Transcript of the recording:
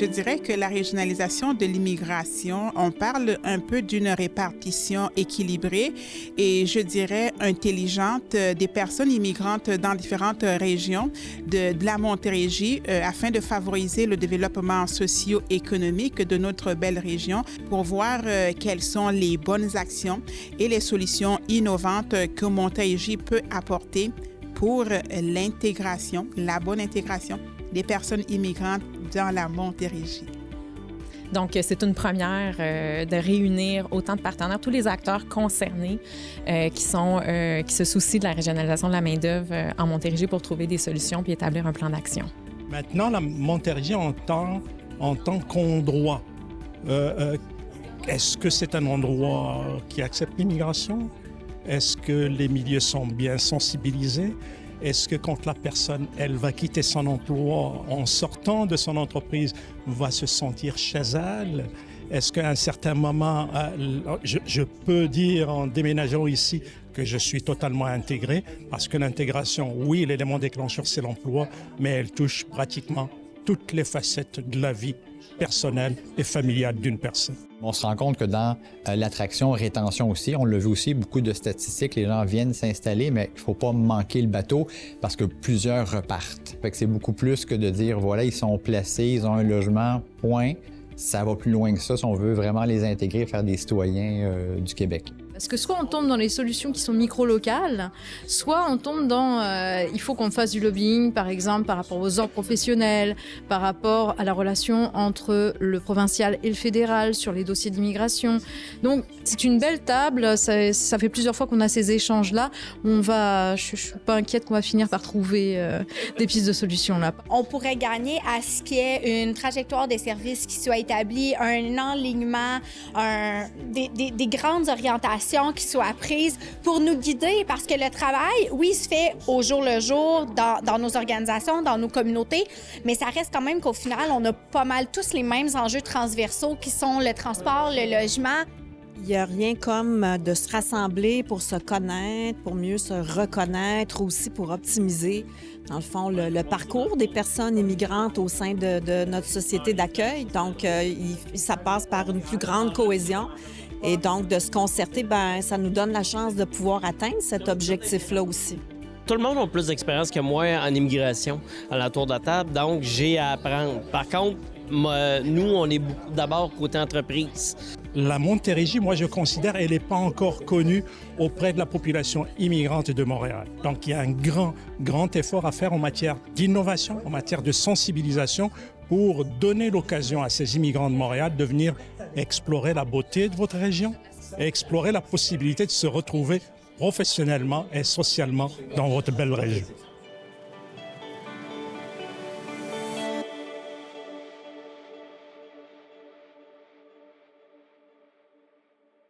Je dirais que la régionalisation de l'immigration, on parle un peu d'une répartition équilibrée et je dirais intelligente des personnes immigrantes dans différentes régions de la Montérégie afin de favoriser le développement socio-économique de notre belle région pour voir quelles sont les bonnes actions et les solutions innovantes que Montérégie peut apporter pour l'intégration, la bonne intégration des personnes immigrantes dans la Montérégie. Donc, c'est une première de réunir autant de partenaires, tous les acteurs concernés qui se soucient de la régionalisation de la main-d'œuvre en Montérégie pour trouver des solutions puis établir un plan d'action. Maintenant, la Montérégie en tant qu'endroit, est-ce que c'est un endroit qui accepte l'immigration? Est-ce que les milieux sont bien sensibilisés? Est-ce que quand la personne, elle va quitter son emploi en sortant de son entreprise, va se sentir chez elle? Est-ce qu'à un certain moment, je peux dire en déménageant ici que je suis totalement intégré? Parce que l'intégration, oui, l'élément déclencheur, c'est l'emploi, mais elle touche pratiquement toutes les facettes de la vie personnelle et familiale d'une personne. On se rend compte que dans l'attraction, rétention aussi, on l'a vu aussi, beaucoup de statistiques, les gens viennent s'installer, mais il ne faut pas manquer le bateau parce que plusieurs repartent. Fait que c'est beaucoup plus que de dire, voilà, ils sont placés, ils ont un logement, point. Ça va plus loin que ça si on veut vraiment les intégrer, faire des citoyens du Québec. Parce que soit on tombe dans les solutions qui sont micro-locales, soit on tombe dans il faut qu'on fasse du lobbying, par exemple, par rapport aux ordres professionnels, par rapport à la relation entre le provincial et le fédéral sur les dossiers d'immigration. Donc, c'est une belle table. Ça fait plusieurs fois qu'on a ces échanges-là. Je suis pas inquiète qu'on va finir par trouver des pistes de solutions là. On pourrait gagner à ce qu'il y ait une trajectoire des services qui soit établie, un enlignement, des grandes orientations qui soient prises pour nous guider, parce que le travail, oui, se fait au jour le jour dans nos organisations, dans nos communautés, mais ça reste quand même qu'au final, on a pas mal tous les mêmes enjeux transversaux qui sont le transport, le logement. Il n'y a rien comme de se rassembler pour se connaître, pour mieux se reconnaître, aussi pour optimiser, dans le fond, le parcours des personnes immigrantes au sein de notre société d'accueil. Donc, ça passe par une plus grande cohésion. Et donc, de se concerter, ça nous donne la chance de pouvoir atteindre cet objectif-là aussi. Tout le monde a plus d'expérience que moi en immigration à la tour de table, donc j'ai à apprendre. Par contre, nous, on est d'abord côté entreprise. La Montérégie, moi, je considère, elle n'est pas encore connue auprès de la population immigrante de Montréal. Donc, il y a un grand effort à faire en matière d'innovation, en matière de sensibilisation pour donner l'occasion à ces immigrants de Montréal de venir explorer la beauté de votre région et explorer la possibilité de se retrouver professionnellement et socialement dans votre belle région.